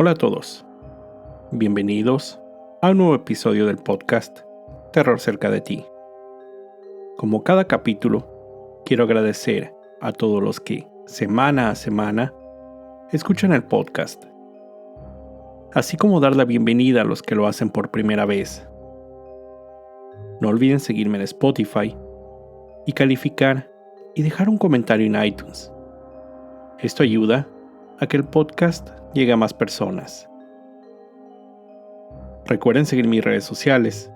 Hola a todos, bienvenidos a un nuevo episodio del podcast Terror cerca de ti. Como cada capítulo, quiero agradecer a todos los que, semana a semana, escuchan el podcast, así como dar la bienvenida a los que lo hacen por primera vez. No olviden seguirme en Spotify y calificar y dejar un comentario en iTunes. Esto ayuda a que el podcast llegue a más personas. Recuerden seguir mis redes sociales,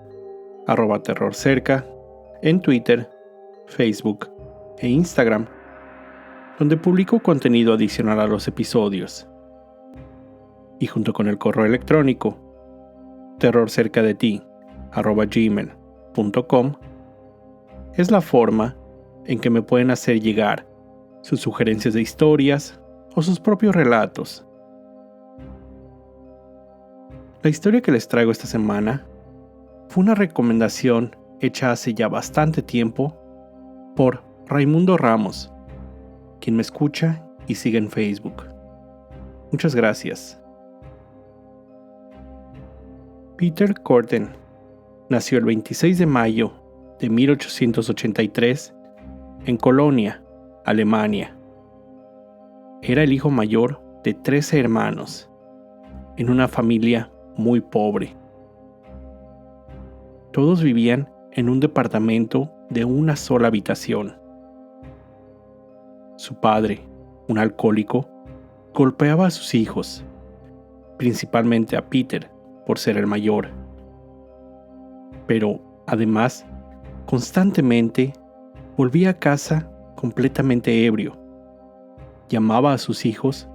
@terrorcerca, en Twitter, Facebook e Instagram, donde publico contenido adicional a los episodios. Y junto con el correo electrónico, terrorcercadeti@gmail.com, es la forma en que me pueden hacer llegar sus sugerencias de historias o sus propios relatos. La historia que les traigo esta semana fue una recomendación hecha hace ya bastante tiempo por Raimundo Ramos, quien me escucha y sigue en Facebook. Muchas gracias. Peter Corten nació el 26 de mayo de 1883 en Colonia, Alemania. Era el hijo mayor de 13 hermanos, en una familia muy pobre. Todos vivían en un departamento de una sola habitación. Su padre, un alcohólico, golpeaba a sus hijos, principalmente a Peter por ser el mayor. Pero, además, constantemente volvía a casa completamente ebrio. Llamaba a sus hijos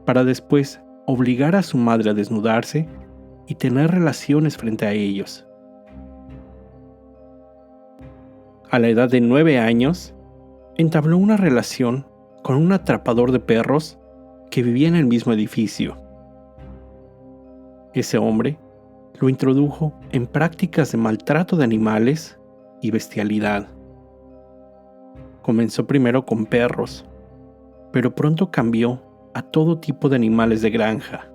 para después obligar a su madre a desnudarse y tener relaciones frente a ellos. A la edad de 9 años, entabló una relación con un atrapador de perros que vivía en el mismo edificio. Ese hombre lo introdujo en prácticas de maltrato de animales y bestialidad. Comenzó primero con perros, pero pronto cambió a todo tipo de animales de granja.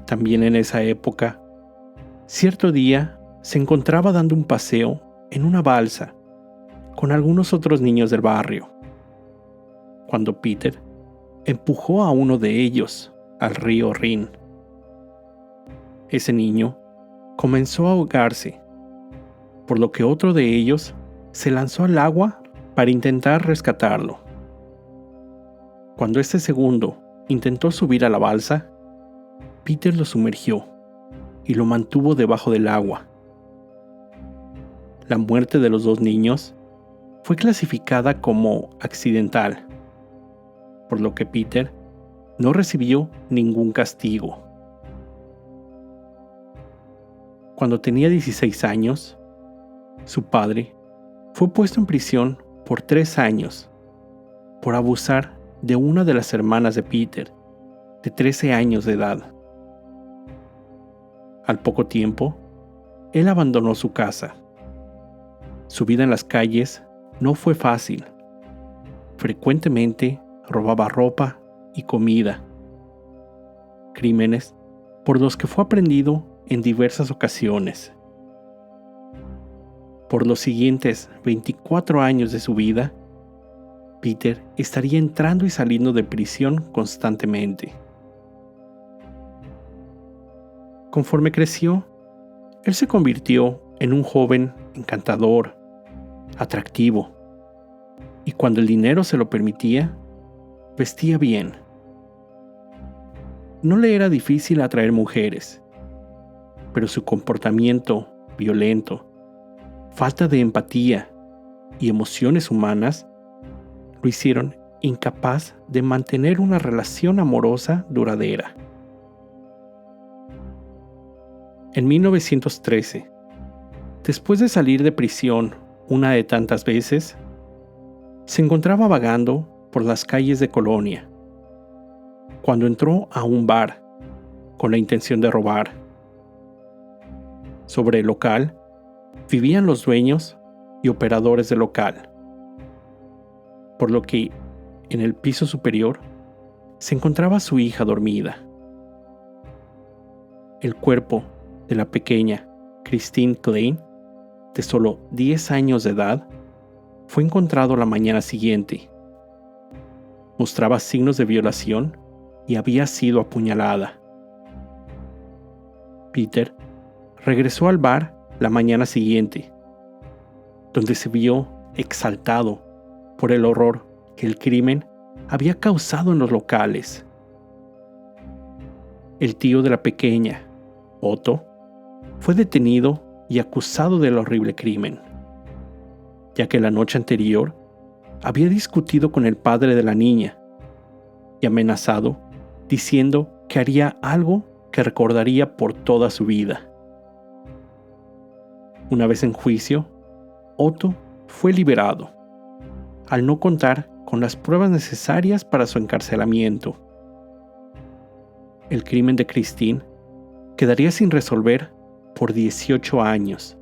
También en esa época, cierto día se encontraba dando un paseo en una balsa con algunos otros niños del barrio, cuando Peter empujó a uno de ellos al río Rin. Ese niño comenzó a ahogarse, por lo que otro de ellos se lanzó al agua para intentar rescatarlo. Cuando este segundo intentó subir a la balsa, Peter lo sumergió y lo mantuvo debajo del agua. La muerte de los dos niños fue clasificada como accidental, por lo que Peter no recibió ningún castigo. Cuando tenía 16 años, su padre fue puesto en prisión por 3 años por abusar de una de las hermanas de Peter, de 13 años de edad. Al poco tiempo, él abandonó su casa. Su vida en las calles no fue fácil. Frecuentemente robaba ropa y comida. Crímenes por los que fue aprehendido en diversas ocasiones. Por los siguientes 24 años de su vida, Peter estaría entrando y saliendo de prisión constantemente. Conforme creció, él se convirtió en un joven encantador, atractivo, y cuando el dinero se lo permitía, vestía bien. No le era difícil atraer mujeres, pero su comportamiento violento, falta de empatía y emociones humanas lo hicieron incapaz de mantener una relación amorosa duradera. En 1913, después de salir de prisión una de tantas veces, se encontraba vagando por las calles de Colonia, cuando entró a un bar con la intención de robar. Sobre el local vivían los dueños y operadores del local, por lo que en el piso superior se encontraba su hija dormida. El cuerpo de la pequeña Christine Klein, de solo 10 años de edad, fue encontrado la mañana siguiente. Mostraba signos de violación y había sido apuñalada. Peter regresó al bar la mañana siguiente, donde se vio exaltado por el horror que el crimen había causado en los locales. El tío de la pequeña, Otto, fue detenido y acusado del horrible crimen, ya que la noche anterior había discutido con el padre de la niña y amenazado diciendo que haría algo que recordaría por toda su vida. Una vez en juicio, Otto fue liberado, al no contar con las pruebas necesarias para su encarcelamiento. El crimen de Christine quedaría sin resolver por 18 años.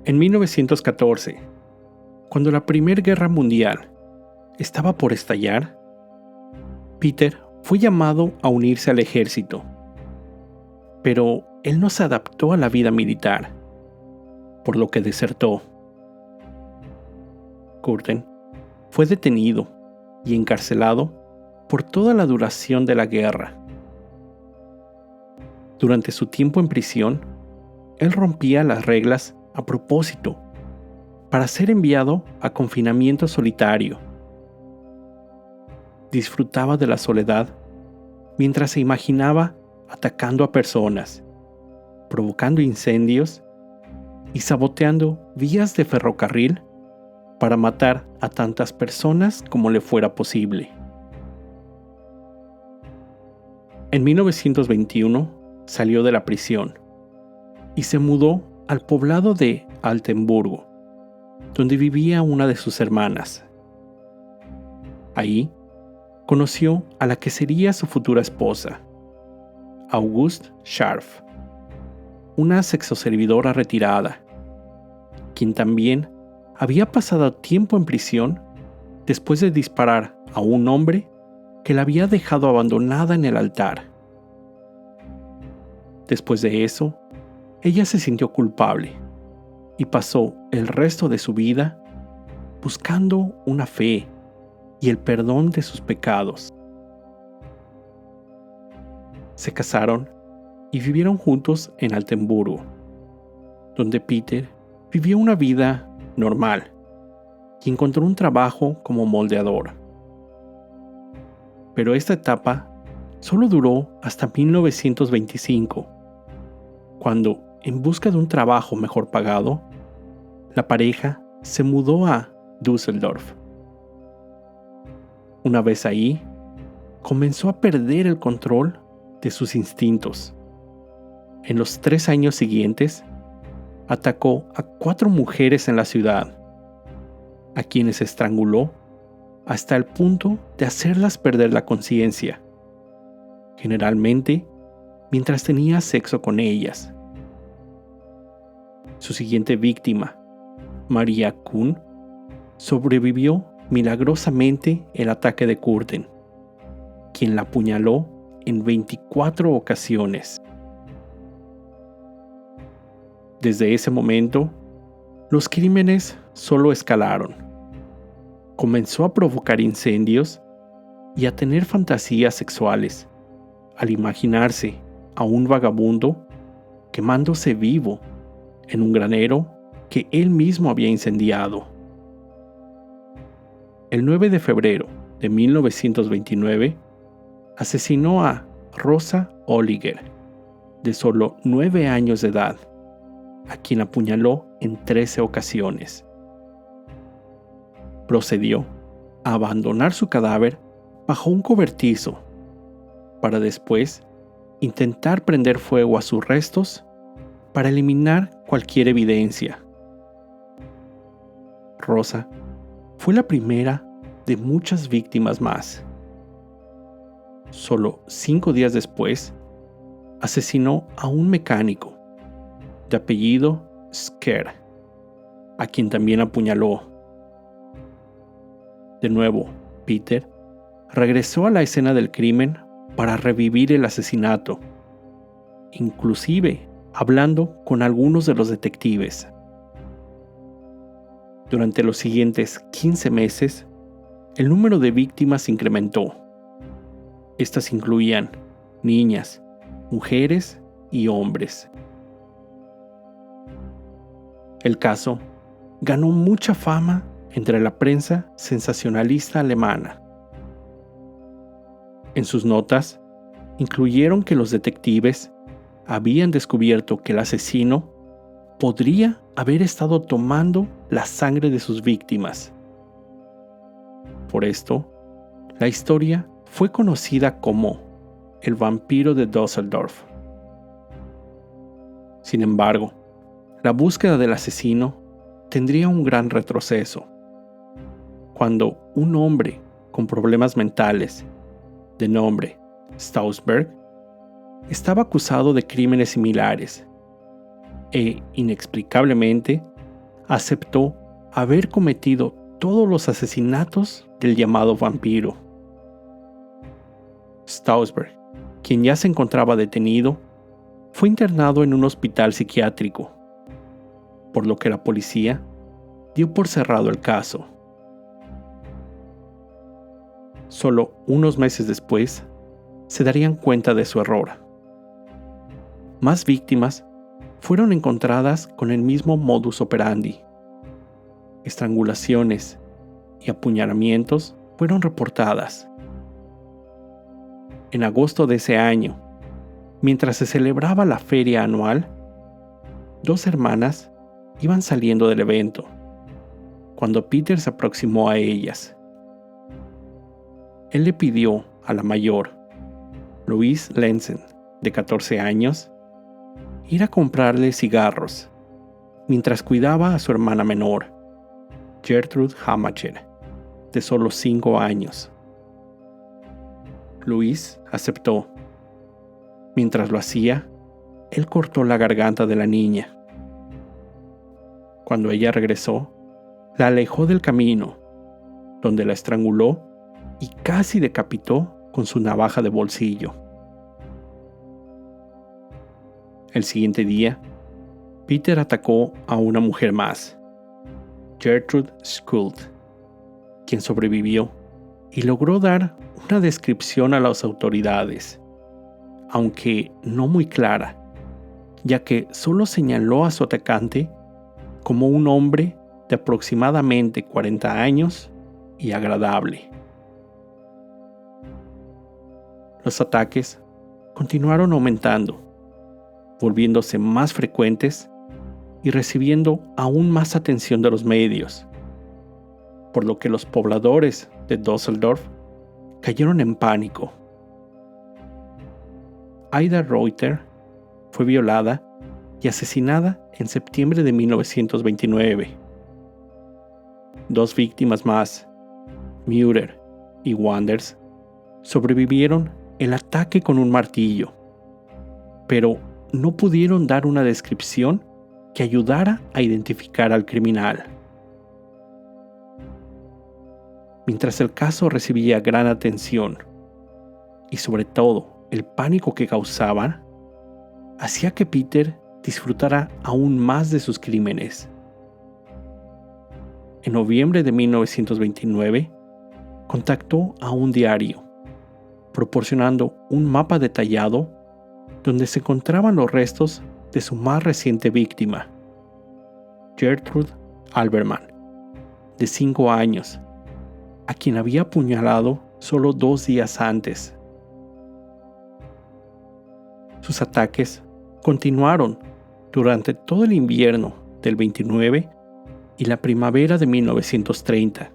En 1914, cuando la Primera Guerra Mundial estaba por estallar, Peter fue llamado a unirse al ejército, pero él no se adaptó a la vida militar, por lo que desertó. Curtin fue detenido y encarcelado por toda la duración de la guerra. Durante su tiempo en prisión, él rompía las reglas a propósito para ser enviado a confinamiento solitario. Disfrutaba de la soledad mientras se imaginaba atacando a personas, provocando incendios y saboteando vías de ferrocarril para matar a tantas personas como le fuera posible. En 1921 salió de la prisión y se mudó al poblado de Altenburgo, donde vivía una de sus hermanas. Ahí conoció a la que sería su futura esposa, Auguste Scharf, una sexoservidora retirada, quien también había pasado tiempo en prisión después de disparar a un hombre que la había dejado abandonada en el altar. Después de eso, ella se sintió culpable y pasó el resto de su vida buscando una fe y el perdón de sus pecados. Se casaron y vivieron juntos en Altenburgo, donde Peter vivió una vida normal y encontró un trabajo como moldeador. Pero esta etapa solo duró hasta 1925, cuando, en busca de un trabajo mejor pagado, la pareja se mudó a Düsseldorf. Una vez ahí, comenzó a perder el control de sus instintos. En los 3 años siguientes, atacó a 4 mujeres en la ciudad, a quienes estranguló hasta el punto de hacerlas perder la conciencia, generalmente mientras tenía sexo con ellas. Su siguiente víctima, Maria Kuhn, sobrevivió milagrosamente el ataque de Curtin, quien la apuñaló en 24 ocasiones. Desde ese momento, los crímenes solo escalaron. Comenzó a provocar incendios y a tener fantasías sexuales, al imaginarse a un vagabundo quemándose vivo en un granero que él mismo había incendiado. El 9 de febrero de 1929, asesinó a Rosa Oliger, de solo 9 años de edad, a quien apuñaló en 13 ocasiones. Procedió a abandonar su cadáver bajo un cobertizo, para después intentar prender fuego a sus restos para eliminar cualquier evidencia. Rosa fue la primera de muchas víctimas más. Solo 5 días después, asesinó a un mecánico de apellido Sker, a quien también apuñaló. De nuevo, Peter regresó a la escena del crimen para revivir el asesinato, inclusive hablando con algunos de los detectives. Durante los siguientes 15 meses, el número de víctimas incrementó. Estas incluían niñas, mujeres y hombres. El caso ganó mucha fama entre la prensa sensacionalista alemana. En sus notas, incluyeron que los detectives habían descubierto que el asesino podría haber estado tomando la sangre de sus víctimas. Por esto, la historia fue conocida como el vampiro de Düsseldorf. Sin embargo, la búsqueda del asesino tendría un gran retroceso, cuando un hombre con problemas mentales, de nombre Stausberg, estaba acusado de crímenes similares e, inexplicablemente, aceptó haber cometido todos los asesinatos del llamado vampiro. Stausberg, quien ya se encontraba detenido, fue internado en un hospital psiquiátrico, por lo que la policía dio por cerrado el caso. Solo unos meses después, se darían cuenta de su error. Más víctimas fueron encontradas con el mismo modus operandi. Estrangulaciones y apuñalamientos fueron reportadas. En agosto de ese año, mientras se celebraba la feria anual, 2 hermanas iban saliendo del evento, cuando Peter se aproximó a ellas. Él le pidió a la mayor, Louise Lenzen, de 14 años, ir a comprarle cigarros, mientras cuidaba a su hermana menor, Gertrude Hamacher, de solo 5 años. Louise aceptó. Mientras lo hacía, él cortó la garganta de la niña. Cuando ella regresó, la alejó del camino, donde la estranguló y casi decapitó con su navaja de bolsillo. El siguiente día, Peter atacó a una mujer más, Gertrude Schuld, quien sobrevivió y logró dar una descripción a las autoridades, aunque no muy clara, ya que solo señaló a su atacante como un hombre de aproximadamente 40 años y agradable. Los ataques continuaron aumentando, volviéndose más frecuentes y recibiendo aún más atención de los medios, por lo que los pobladores de Düsseldorf cayeron en pánico. Ida Reuter fue violada y asesinada en septiembre de 1929. 2 víctimas más, Müller y Wanders, sobrevivieron el ataque con un martillo, pero no pudieron dar una descripción que ayudara a identificar al criminal. Mientras el caso recibía gran atención y sobre todo el pánico que causaba, hacía que Peter disfrutara aún más de sus crímenes. En noviembre de 1929, contactó a un diario, proporcionando un mapa detallado donde se encontraban los restos de su más reciente víctima, Gertrude Albermann, de 5 años, a quien había apuñalado solo 2 días antes. Sus ataques continuaron durante todo el invierno del 29 y la primavera de 1930,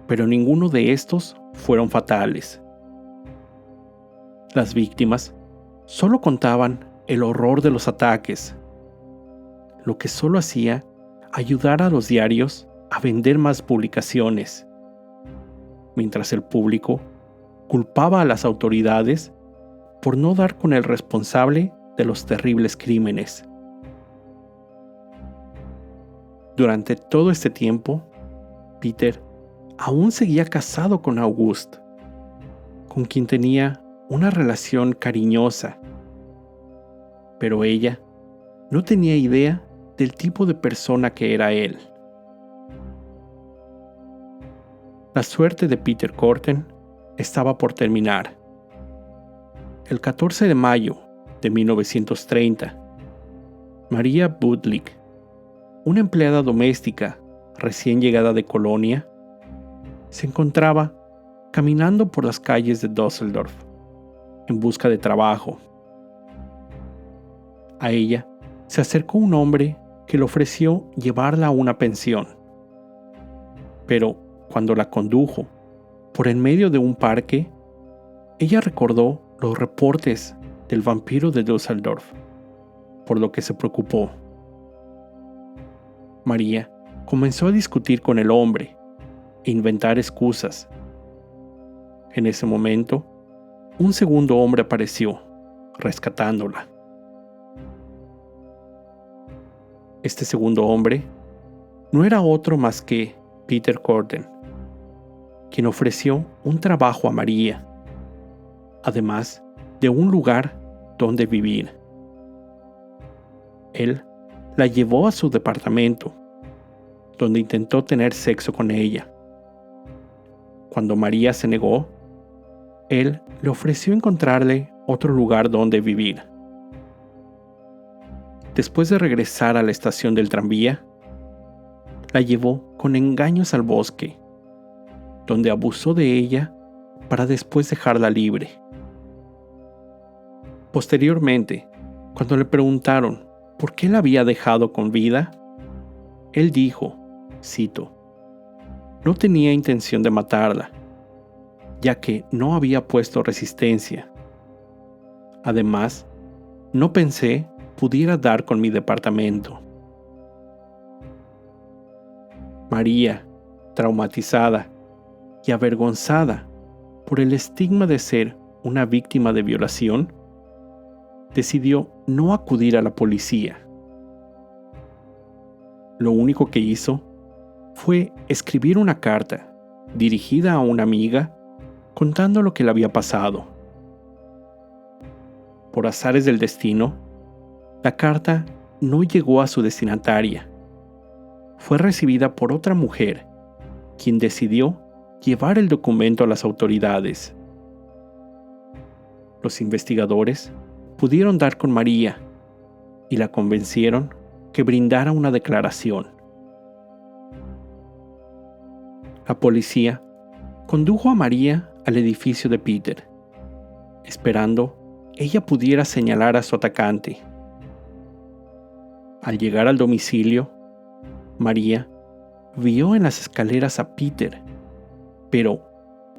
pero ninguno de estos fueron fatales. Las víctimas solo contaban el horror de los ataques, lo que solo hacía ayudar a los diarios a vender más publicaciones, mientras el público culpaba a las autoridades por no dar con el responsable de los terribles crímenes. Durante todo este tiempo, Peter aún seguía casado con Auguste, con quien tenía una relación cariñosa. Pero ella no tenía idea del tipo de persona que era él. La suerte de Peter Corten estaba por terminar. El 14 de mayo de 1930, María Budlik, una empleada doméstica recién llegada de Colonia, se encontraba caminando por las calles de Düsseldorf en busca de trabajo. A ella se acercó un hombre que le ofreció llevarla a una pensión. Pero cuando la condujo por en medio de un parque, ella recordó los reportes del vampiro de Düsseldorf, por lo que se preocupó. María comenzó a discutir con el hombre e inventar excusas. En ese momento, un segundo hombre apareció, rescatándola. Este segundo hombre no era otro más que Peter Corten, quien ofreció un trabajo a María, además de un lugar donde vivir. Él la llevó a su departamento, donde intentó tener sexo con ella. Cuando María se negó, él le ofreció encontrarle otro lugar donde vivir. Después de regresar a la estación del tranvía, la llevó con engaños al bosque, donde abusó de ella para después dejarla libre. Posteriormente, cuando le preguntaron por qué la había dejado con vida, él dijo, cito, "No tenía intención de matarla, ya que no había puesto resistencia. Además, no pensé pudiera dar con mi departamento". María, traumatizada y avergonzada por el estigma de ser una víctima de violación, decidió no acudir a la policía. Lo único que hizo fue escribir una carta dirigida a una amiga contando lo que le había pasado. Por azares del destino, la carta no llegó a su destinataria. Fue recibida por otra mujer, quien decidió llevar el documento a las autoridades. Los investigadores pudieron dar con María y la convencieron que brindara una declaración. La policía condujo a María al edificio de Peter, esperando ella pudiera señalar a su atacante. Al llegar al domicilio, María vio en las escaleras a Peter, pero,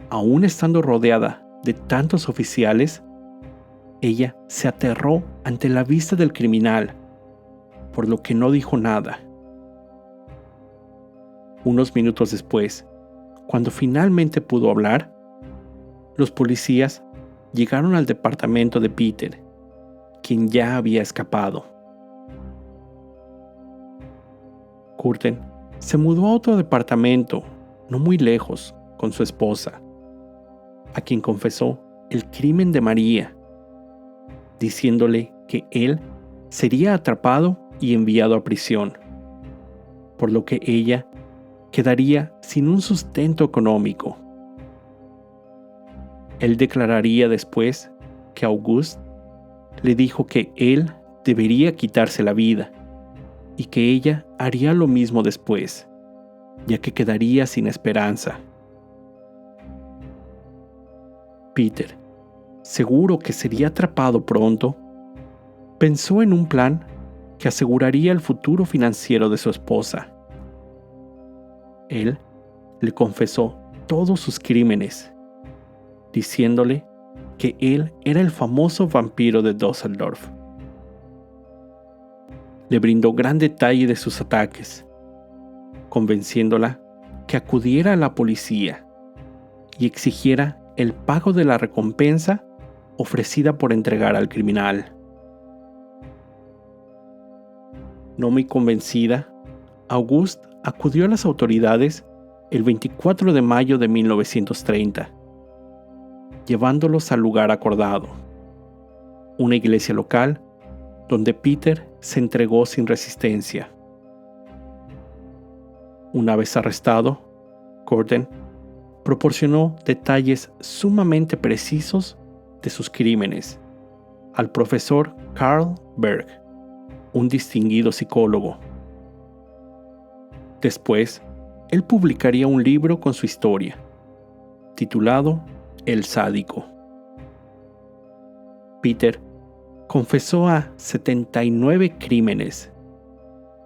aún estando rodeada de tantos oficiales, ella se aterró ante la vista del criminal, por lo que no dijo nada. Unos minutos después, cuando finalmente pudo hablar, los policías llegaron al departamento de Peter, quien ya había escapado. Corten se mudó a otro departamento, no muy lejos, con su esposa, a quien confesó el crimen de María, diciéndole que él sería atrapado y enviado a prisión, por lo que ella quedaría sin un sustento económico. Él declararía después que Auguste le dijo que él debería quitarse la vida y que ella haría lo mismo después, ya que quedaría sin esperanza. Peter, seguro que sería atrapado pronto, pensó en un plan que aseguraría el futuro financiero de su esposa. Él le confesó todos sus crímenes, diciéndole que él era el famoso vampiro de Düsseldorf. Le brindó gran detalle de sus ataques, convenciéndola que acudiera a la policía y exigiera el pago de la recompensa ofrecida por entregar al criminal. No muy convencida, Auguste acudió a las autoridades el 24 de mayo de 1930, llevándolos al lugar acordado, una iglesia local donde Peter se entregó sin resistencia. Una vez arrestado, Gordon proporcionó detalles sumamente precisos de sus crímenes al profesor Carl Berg, un distinguido psicólogo. Después, él publicaría un libro con su historia, titulado El Sádico. Peter confesó a 79 crímenes,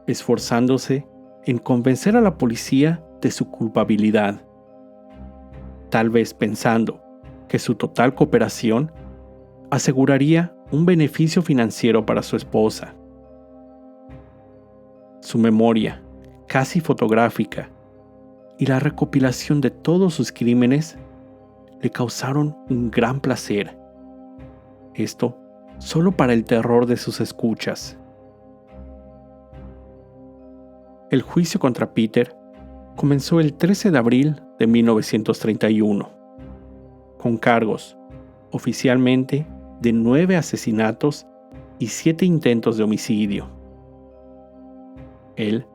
esforzándose en convencer a la policía de su culpabilidad, tal vez pensando que su total cooperación aseguraría un beneficio financiero para su esposa. Su memoria, casi fotográfica, y la recopilación de todos sus crímenes le causaron un gran placer. Esto solo para el terror de sus escuchas. El juicio contra Peter comenzó el 13 de abril de 1931, con cargos, oficialmente, de 9 asesinatos y 7 intentos de homicidio. Él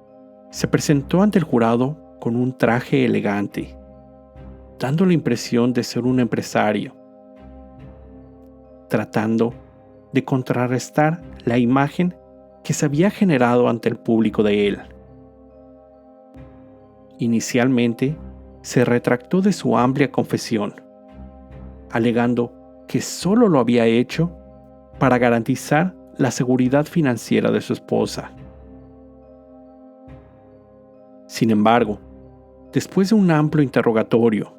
se presentó ante el jurado con un traje elegante, dando la impresión de ser un empresario, tratando de contrarrestar la imagen que se había generado ante el público de él. Inicialmente, se retractó de su amplia confesión, alegando que solo lo había hecho para garantizar la seguridad financiera de su esposa. Sin embargo, después de un amplio interrogatorio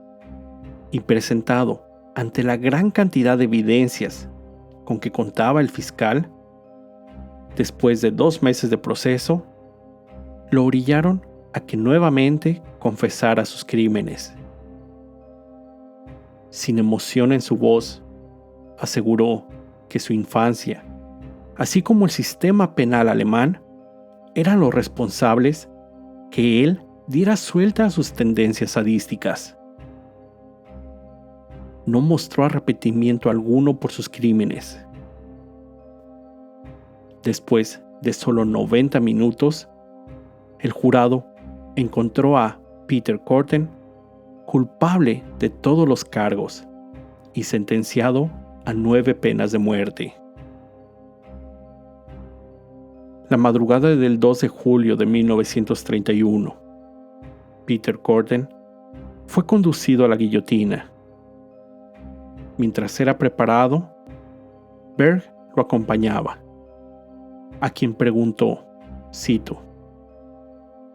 y presentado ante la gran cantidad de evidencias con que contaba el fiscal, después de 2 meses de proceso, lo orillaron a que nuevamente confesara sus crímenes. Sin emoción en su voz, aseguró que su infancia, así como el sistema penal alemán, eran los responsables que él diera suelta a sus tendencias sadísticas. No mostró arrepentimiento alguno por sus crímenes. Después de solo 90 minutos, el jurado encontró a Peter Gordon culpable de todos los cargos y sentenciado a 9 penas de muerte. La madrugada del 2 de julio de 1931, Peter Gordon fue conducido a la guillotina. Mientras era preparado, Berg lo acompañaba, a quien preguntó, cito,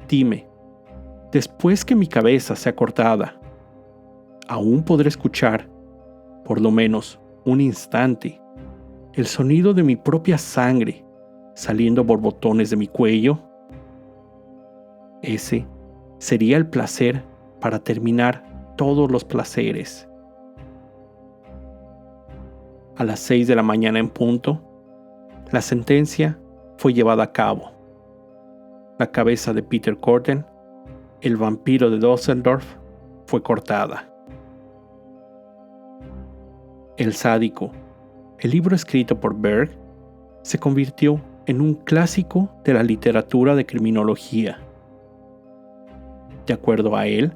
«Dime, después que mi cabeza sea cortada, ¿aún podré escuchar, por lo menos un instante, el sonido de mi propia sangre saliendo borbotones de mi cuello? Ese sería el placer para terminar todos los placeres». A las 6 de la mañana en punto, la sentencia fue llevada a cabo. La cabeza de Peter Gordon, el vampiro de Düsseldorf, fue cortada. El Sádico, el libro escrito por Berg, se convirtió en un clásico de la literatura de criminología. De acuerdo a él,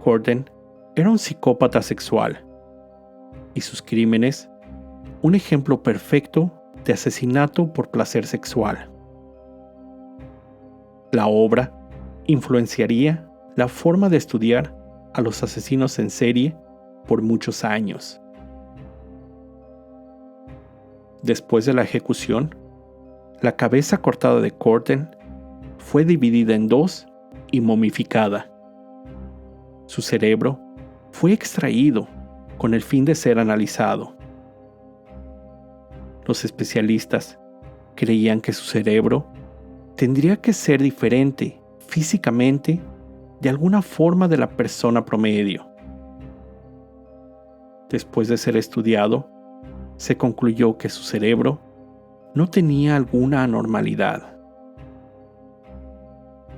Gordon era un psicópata sexual y sus crímenes un ejemplo perfecto de asesinato por placer sexual. La obra influenciaría la forma de estudiar a los asesinos en serie por muchos años. Después de la ejecución, la cabeza cortada de Gordon fue dividida en 2 y momificada. Su cerebro fue extraído con el fin de ser analizado. Los especialistas creían que su cerebro tendría que ser diferente físicamente de alguna forma de la persona promedio. Después de ser estudiado, se concluyó que su cerebro no tenía alguna anormalidad.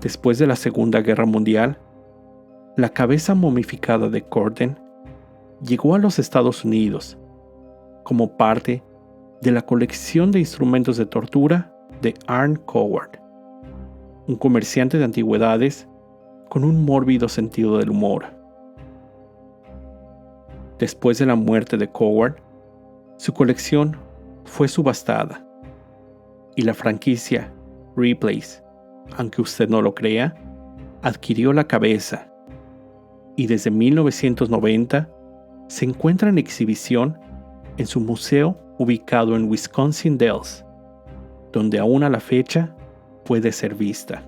Después de la Segunda Guerra Mundial, La cabeza momificada de Corden llegó a los Estados Unidos como parte de la colección de instrumentos de tortura de Arne Coward, un comerciante de antigüedades con un mórbido sentido del humor. Después de la muerte de Coward, su colección fue subastada y la franquicia Ripley's, aunque usted no lo crea, adquirió la cabeza y desde 1990 se encuentra en exhibición en su museo ubicado en Wisconsin Dells, donde aún a la fecha puede ser vista.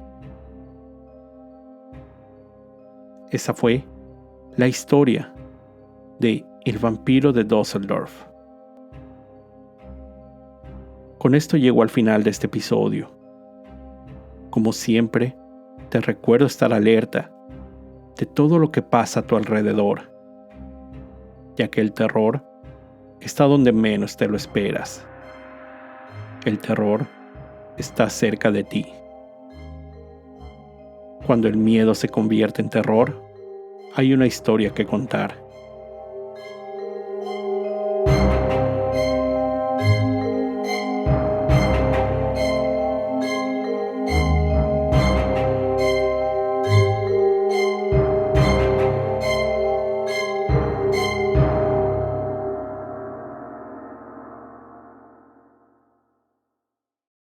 Esa fue la historia de El vampiro de Düsseldorf. Con esto llego al final de este episodio. Como siempre, te recuerdo estar alerta de todo lo que pasa a tu alrededor, ya que el terror está donde menos te lo esperas. El terror está cerca de ti. Cuando el miedo se convierte en terror, hay una historia que contar.